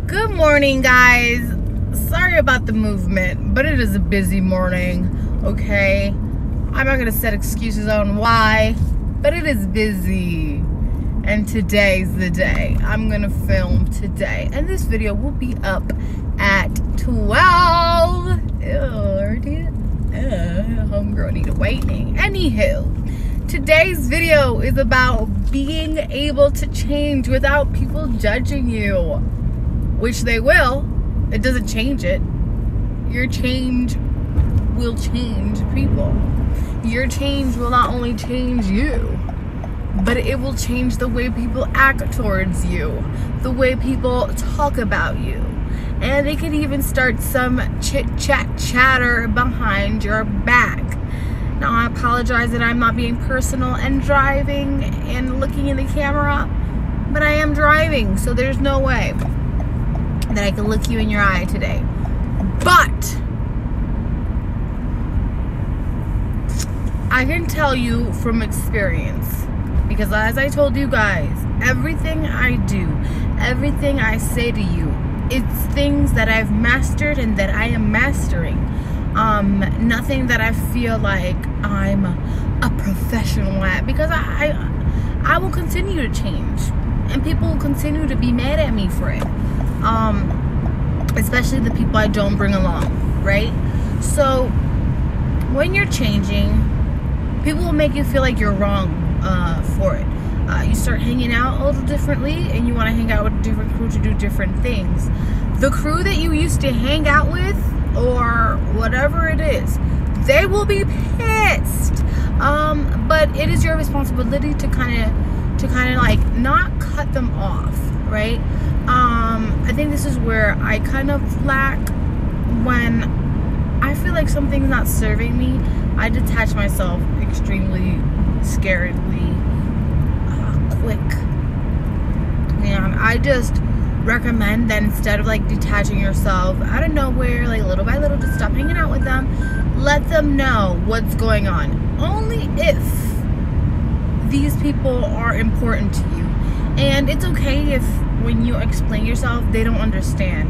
Good morning, guys. Sorry about the movement, but it is a busy morning, okay? I'm not gonna set excuses on why, but it is busy. And today's the day. I'm gonna film today. And this video will be up at 12. Ew, already? Homegirl need a waiting. Anywho, today's video is about being able to change without people judging you. Which they will. It doesn't change it. Your change will change people. Your change will not only change you, but it will change the way people act towards you, the way people talk about you. And it could even start some chatter behind your back. Now, I apologize that I'm not being personal and driving and looking in the camera, but I am driving, so there's no way that I can look you in your eye today. But I can tell you from experience, because as I told you guys, everything I do, everything I say to you, it's things that I've mastered and that I am mastering. Nothing that I feel like I'm a professional at, because I will continue to change, and people will continue to be mad at me for it. Especially the people I don't bring along, right? So when you're changing, people will make you feel like you're wrong for it. You start hanging out a little differently, and you want to hang out with a different crew to do different things. The crew that you used to hang out with, or whatever it is, they will be pissed. But it is your responsibility to kind of like not cut them off, right? I think this is where I kind of lack. When I feel like something's not serving me, I detach myself extremely scaredly quick. And I just recommend that instead of like detaching yourself out of nowhere, like little by little, just stop hanging out with them. Let them know what's going on. Only if these people are important to you. And it's okay if when you explain yourself, they don't understand.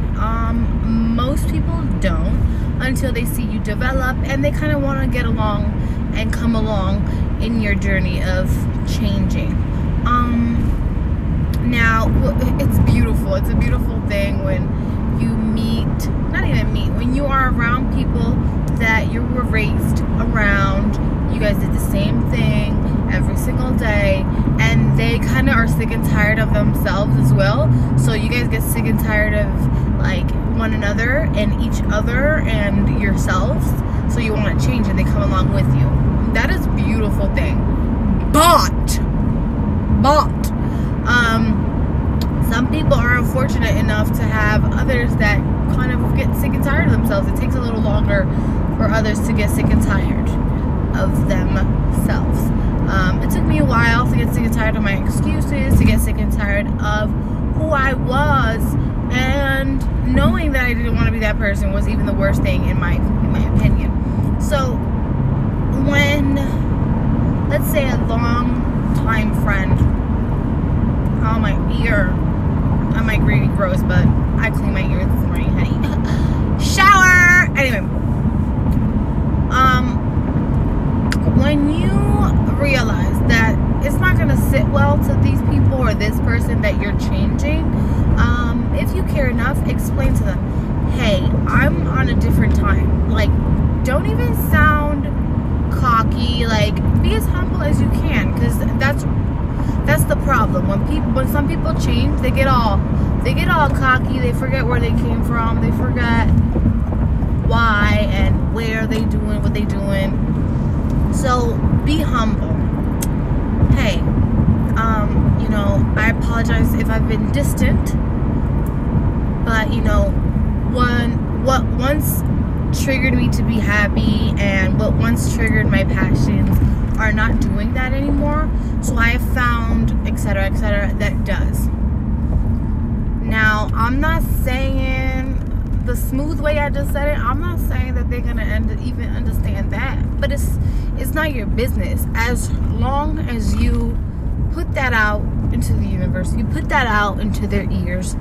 Most people don't until they see you develop, and they kind of want to get along and come along in your journey of changing. Now, it's beautiful. It's a beautiful thing when you meet, not even meet, when you are around people that you were raised around. You guys did the same thing every single day, and they kind of are sick and tired of themselves as well. So you guys get sick and tired of like one another and each other and yourselves. So you want to change, and they come along with you. That is a beautiful thing. But some people are unfortunate enough to have others that kind of get sick and tired of themselves. It takes a little longer for others to get sick and tired of themselves. It took me a while to get sick and tired of my excuses, to get sick and tired of who I was, and knowing that I didn't want to be that person was even the worst thing in my opinion. So when, let's say, a long time friend, oh, my ear, I might be gross, but I cleaned my ears this morning, honey. Shower! Anyway, when you realize that it's not going to sit well to these people or this person that you're changing, if you care enough, explain to them, hey, I'm on a different time. Like, don't even sound cocky. Like, be as humble as you can, because that's the problem. When some people change, they get all cocky. They forget where they came from. They forget why and where they doing what they doing. So be humble. Hey, you know, I apologize if I've been distant, but you know, what once triggered me to be happy and what once triggered my passions are not doing that anymore. So I have found, etc., that does. Now, I'm not saying the smooth way I just said it, I'm not saying that they're gonna even understand that, but it's not your business. As long as you put that out into the universe, you put that out into their ears,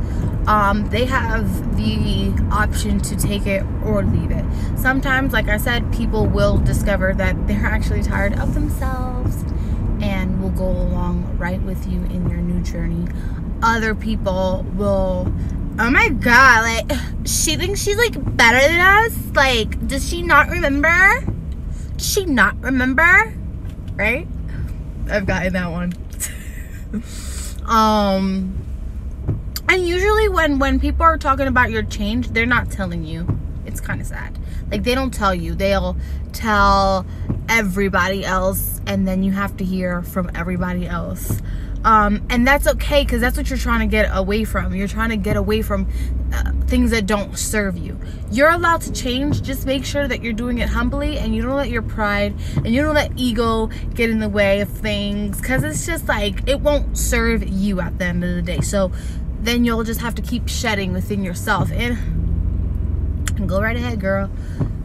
they have the option to take it or leave it. Sometimes, like I said, people will discover that they're actually tired of themselves and will go along right with you in your new journey. Other people will, oh my god, like, she thinks she's like better than us. Like, does she not remember? Does she not remember? Right? I've gotten that one. And usually when people are talking about your change, they're not telling you. It's kind of sad. Like, they don't tell you. They'll tell everybody else, and then you have to hear from everybody else. And that's okay, because that's what you're trying to get away from. You're trying to get away from things that don't serve you. You're allowed to change. Just make sure that you're doing it humbly, and you don't let your pride and you don't let ego get in the way of things, because it's just like, it won't serve you at the end of the day. So then you'll just have to keep shedding within yourself, and go right ahead, girl,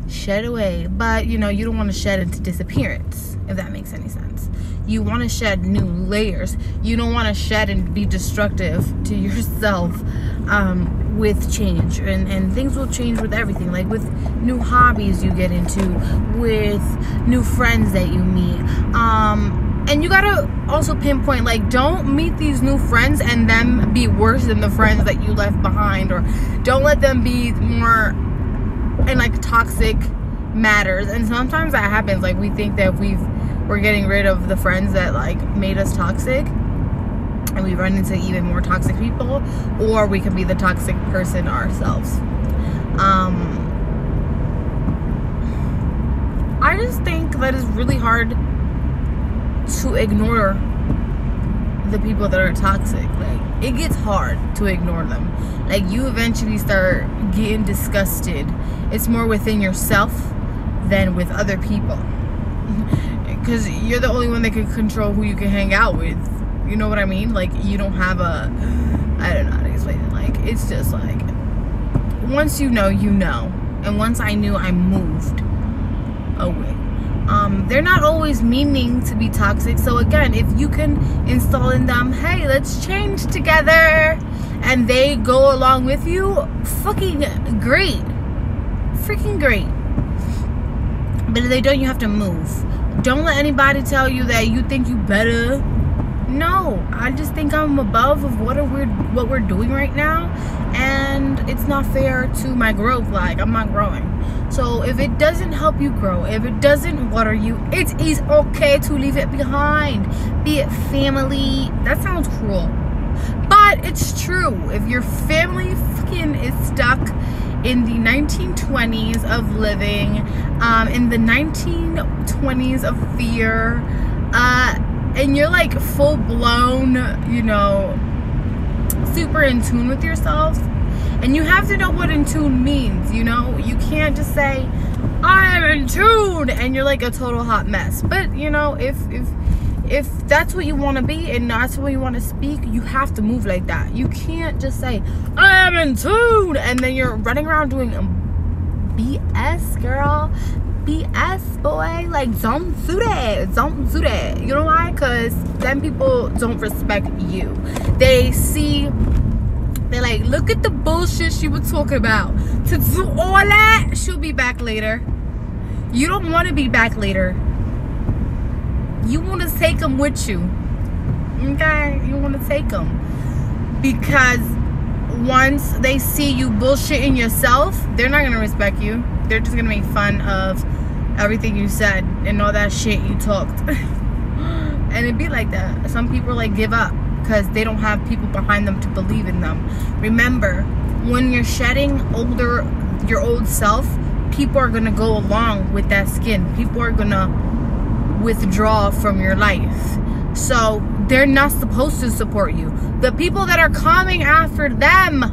shed away. But you know, you don't want to shed into disappearance, if that makes any sense. You want to shed new layers. You don't want to shed and be destructive to yourself with change. And things will change with everything. Like with new hobbies you get into, with new friends that you meet. And you gotta also pinpoint, like, don't meet these new friends and them be worse than the friends that you left behind. Or don't let them be more in like toxic matters. And sometimes that happens. Like, we think that we're getting rid of the friends that like made us toxic, and we run into even more toxic people, or we can be the toxic person ourselves. I just think that it's really hard to ignore the people that are toxic. Like, it gets hard to ignore them. Like, you eventually start getting disgusted. It's more within yourself than with other people. Because you're the only one that can control who you can hang out with. You know what I mean? Like, you don't have a, I don't know how to explain it. Like, it's just like, once you know, you know. And once I knew, I moved away. They're not always meaning to be toxic. So again, if you can install in them, hey, let's change together, and they go along with you, fucking great. Freaking great. But if they don't, you have to move. Don't let anybody tell you that you think you better. No, I just think I'm above of what we're doing right now, and it's not fair to my growth. Like, I'm not growing. So if it doesn't help you grow, if it doesn't water you, it is okay to leave it behind. Be it family. That sounds cruel, but it's true. If your family fucking is stuck in the 1920s of living, in the 1920s of fear, and you're like full blown, you know, super in tune with yourself, and you have to know what in tune means. You know, you can't just say I am in tune and you're like a total hot mess. But you know, if that's what you want to be and that's what you want to speak, you have to move like that. You can't just say I am in tune and then you're running around doing BS, girl. BS, boy. Like, don't do that. Don't do that. You know why? Because then people don't respect you. They see, they're like, look at the bullshit she was talking about. To do all that, she'll be back later. You don't want to be back later. You want to take them with you. Okay? You want to take them. Because once they see you bullshitting yourself, they're not going to respect you. They're just going to make fun of everything you said and all that shit you talked. And it'd be like that. Some people like give up because they don't have people behind them to believe in them. Remember, when you're shedding your old self, people are going to go along with that skin. People are going to withdraw from your life. So they're not supposed to support you. The people that are coming after them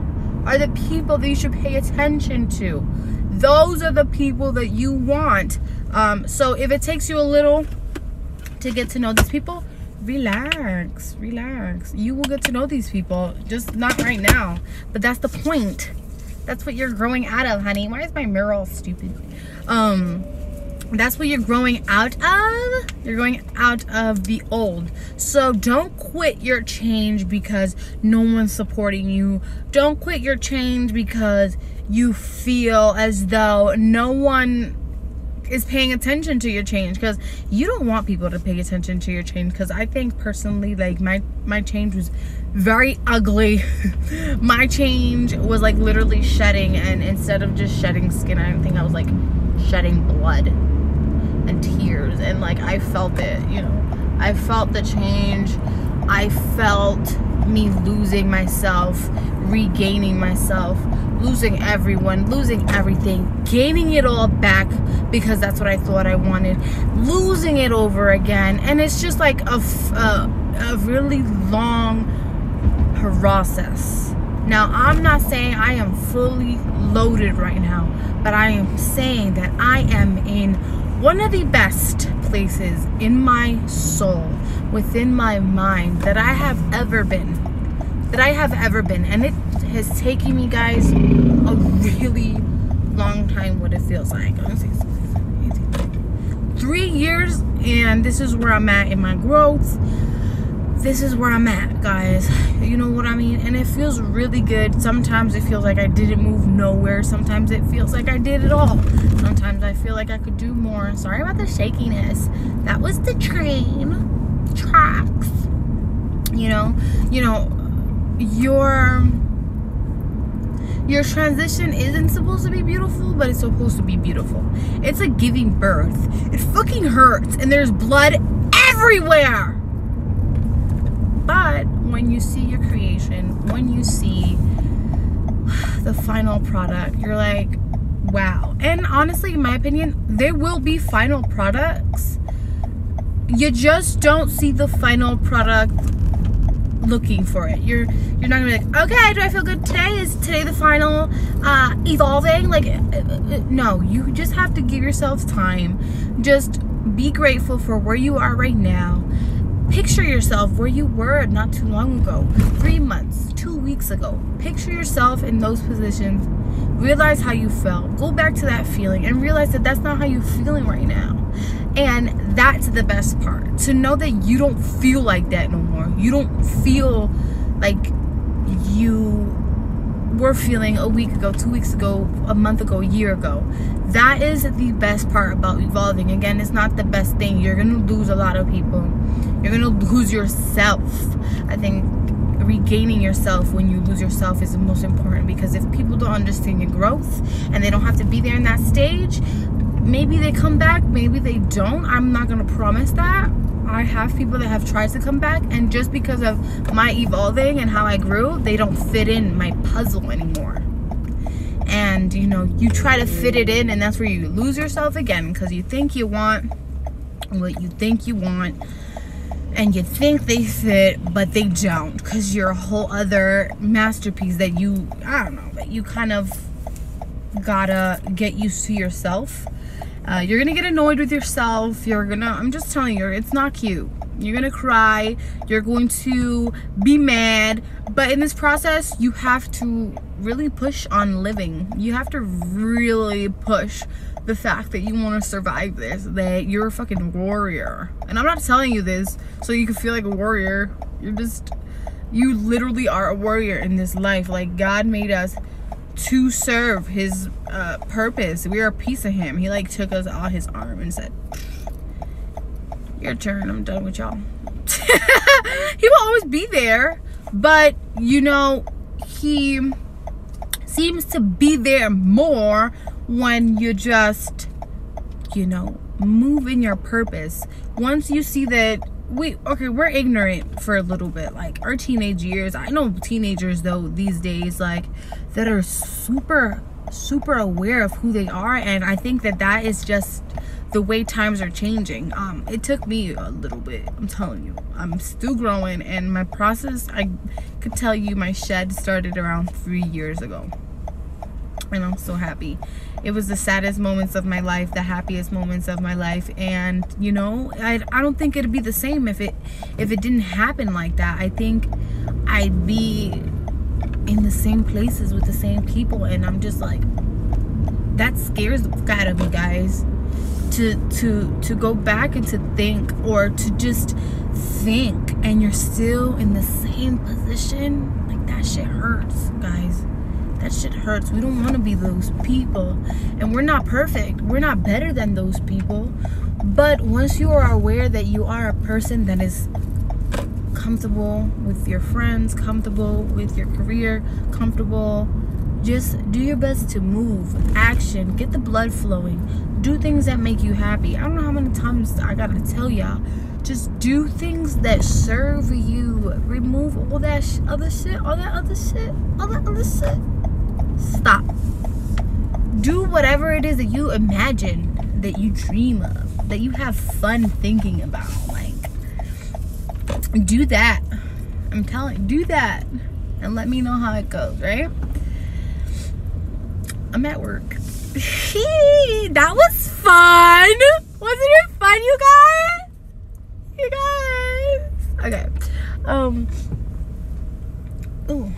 are the people that you should pay attention to. Those are the people that you want. So if it takes you a little to get to know these people, relax. You will get to know these people, just not right now. But that's the point. That's what you're growing out of, honey. Why is my mirror all stupid? that's what you're growing out of. You're going out of the old. So don't quit your change because no one's supporting you. Don't quit your change because you feel as though no one is paying attention to your change, because you don't want people to pay attention to your change. Because I think personally, like, my change was very ugly. My change was like literally shedding, and instead of just shedding skin, I think I was like shedding blood and tears, and like I felt it, you know. I felt the change. I felt me losing myself, regaining myself, losing everyone, losing everything, gaining it all back because that's what I thought I wanted, losing it over again. And it's just like a really long process. Now, I'm not saying I am fully loaded right now, but I am saying that I am in one of the best places in my soul, within my mind, that I have ever been. And it has taken me, guys, a really long time, what it feels like. 3 years, and this is where I'm at in my growth. This is where I'm at, guys. You know what I mean? And it feels really good. Sometimes it feels like I didn't move nowhere. Sometimes it feels like I did it all. Sometimes I feel like I could do more. Sorry about the shakiness. That was the train tracks. You know, your transition isn't supposed to be beautiful, but it's supposed to be beautiful. It's like giving birth. It fucking hurts, and there's blood everywhere. But when you see your creation, when you see the final product, you're like, wow. And honestly, in my opinion, there will be final products. You just don't see the final product looking for it. You're not gonna be like, okay, do I feel good today? Is today the final evolving? Like, no, you just have to give yourself time. Just be grateful for where you are right now. Picture yourself where you were not too long ago, 3 months, 2 weeks ago. Picture yourself in those positions. Realize how you felt. Go back to that feeling and realize that that's not how you're feeling right now. And that's the best part. To know that you don't feel like that no more. You don't feel like you were feeling a week ago, 2 weeks ago, a month ago, a year ago. That is the best part about evolving. Again, it's not the best thing. You're going to lose a lot of people. You're going to lose yourself. I think regaining yourself when you lose yourself is the most important, because if people don't understand your growth and they don't have to be there in that stage, maybe they come back, maybe they don't. I'm not going to promise that. I have people that have tried to come back, and just because of my evolving and how I grew, they don't fit in my puzzle anymore. And you know, you try to fit it in, and that's where you lose yourself again, because you think you want what you think you want, and you think they fit, but they don't, because you're a whole other masterpiece that you, I don't know, that you kind of gotta get used to yourself. You're gonna get annoyed with yourself. I'm just telling you, it's not cute. You're gonna cry. You're going to be mad. But in this process, you have to really push on living. You have to really push the fact that you want to survive this, that you're a fucking warrior. And I'm not telling you this so you can feel like a warrior. You literally are a warrior in this life. Like, God made us to serve his purpose. We are a piece of him. He like took us on his arm and said, your turn, I'm done with y'all. He will always be there, but you know, he seems to be there more when you just, you know, move in your purpose. Once you see that we're ignorant for a little bit, like our teenage years. I know teenagers though these days, like, that are super aware of who they are, and I think that is just the way times are changing. It took me a little bit, I'm telling you. I'm still growing, and my process, I could tell you, my shed started around 3 years ago, and I'm so happy. It was the saddest moments of my life, the happiest moments of my life, and you know, I don't think it'd be the same if it didn't happen like that. I think I'd be in the same places with the same people, and I'm just like, that scares the fuck out of me, guys. to go back and to think, or to just think, and you're still in the same position. Like, that shit hurts, guys. That shit hurts. We don't want to be those people, and we're not perfect. We're not better than those people. But once you are aware that you are a person that is comfortable with your friends, comfortable with your career, comfortable, just do your best to move, action, get the blood flowing, do things that make you happy. I don't know how many times I gotta tell y'all, just do things that serve you. Remove all that other shit. Stop. Do whatever it is that you imagine, that you dream of, that you have fun thinking about. Like, do that. I'm telling you, do that, and let me know how it goes, right? I'm at work. That was fun. Wasn't it fun, you guys? You guys. Okay. Ooh.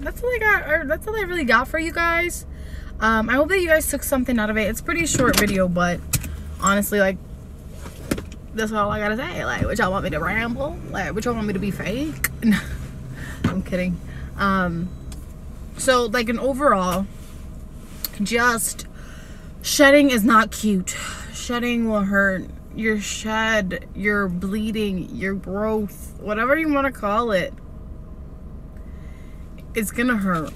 That's all I got, or that's all I really got for you guys. I hope that you guys took something out of it. It's a pretty short video, but honestly, like, that's all I gotta say. Like, what y'all want me to ramble? Like, what y'all want me to be fake? No, I'm kidding. So, like, in overall, just shedding is not cute. Shedding will hurt. Your shed, your bleeding, your growth, whatever you want to call it, it's gonna hurt.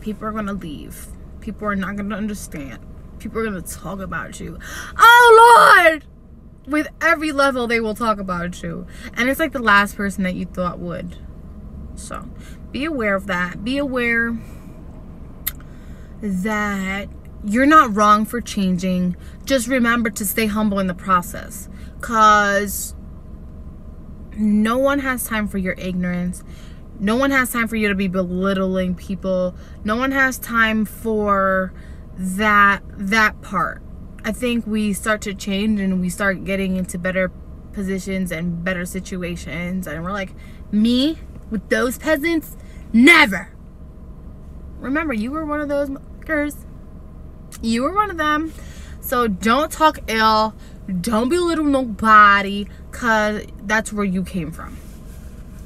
People are gonna leave. People are not gonna understand. People are gonna talk about you. Oh Lord! With every level, they will talk about you, and it's like the last person that you thought would. So be aware of that. Be aware that you're not wrong for changing. Just remember to stay humble in the process, cause no one has time for your ignorance. No one has time for you to be belittling people. No one has time for that part. I think we start to change and we start getting into better positions and better situations, and we're like, me with those peasants? Never. Remember, you were one of those fuckers. You were one of them. So don't talk ill. Don't belittle nobody, cause that's where you came from.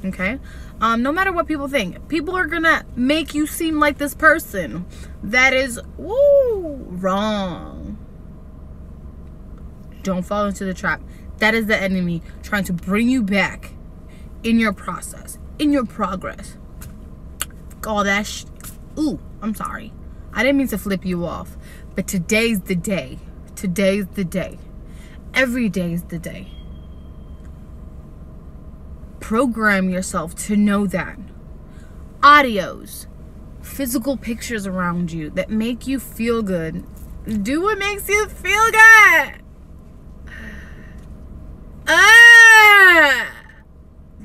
Okay? No matter what people think, people are gonna make you seem like this person that is wrong. Don't fall into the trap. That is the enemy trying to bring you back in your process, in your progress. All that ooh, I'm sorry. I didn't mean to flip you off, but today's the day. Today's the day. Every day is the day. Program yourself to know that. Audios, physical pictures around you that make you feel good. Do what makes you feel good.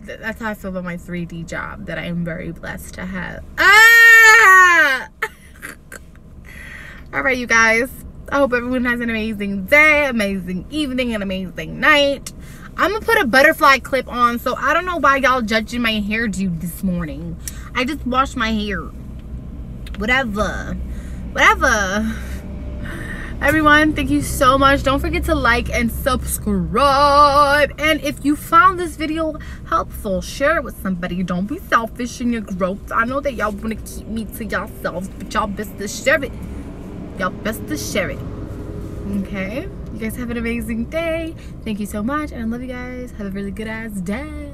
That's how I feel about my 3D job that I am very blessed to have. All right, you guys. I hope everyone has an amazing day, amazing evening, and amazing night. I'm gonna put a butterfly clip on, so I don't know why y'all judging my hairdo this morning. I just washed my hair. Whatever. Everyone, thank you so much. Don't forget to like and subscribe. And if you found this video helpful, share it with somebody. Don't be selfish in your growth. I know that y'all want to keep me to yourselves, but y'all best to share it. Y'all best to share it. Okay? You guys have an amazing day. Thank you so much, and I love you guys. Have a really good ass day.